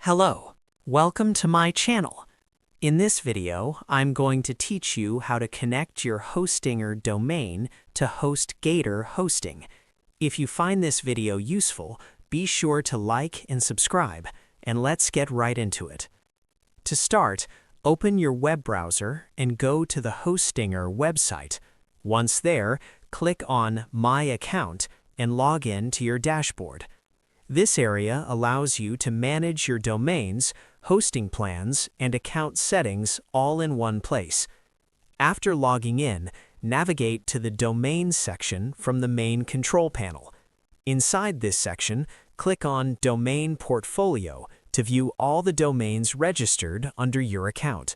Hello, welcome to my channel. In this video, I'm going to teach you how to connect your Hostgator domain to Hostgator hosting. If you find this video useful, be sure to like and subscribe, and let's get right into it. To start, open your web browser and go to the Hostgator website. Once there, click on My Account and log in to your dashboard. This area allows you to manage your domains, hosting plans, and account settings all in one place. After logging in, navigate to the Domains section from the main control panel. Inside this section, click on Domain Portfolio to view all the domains registered under your account.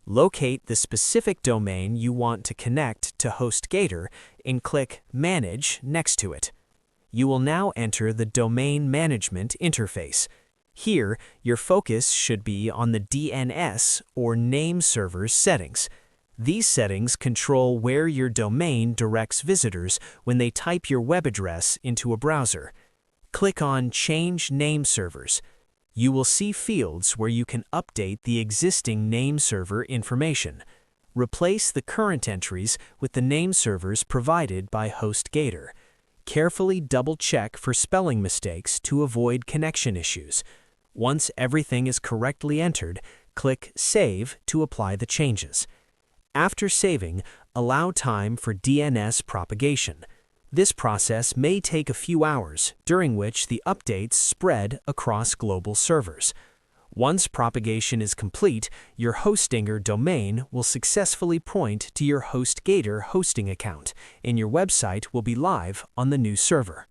Locate the specific domain you want to connect to Hostgator and click Manage next to it. You will now enter the Domain Management interface. Here, your focus should be on the DNS or name server settings. These settings control where your domain directs visitors when they type your web address into a browser. Click on Change Name Servers. You will see fields where you can update the existing name server information. Replace the current entries with the name servers provided by Hostgator. Carefully double-check for spelling mistakes to avoid connection issues. Once everything is correctly entered, click Save to apply the changes. After saving, allow time for DNS propagation. This process may take a few hours, during which the updates spread across global servers. Once propagation is complete, your Hostgator domain will successfully point to your Hostgator hosting account, and your website will be live on the new server.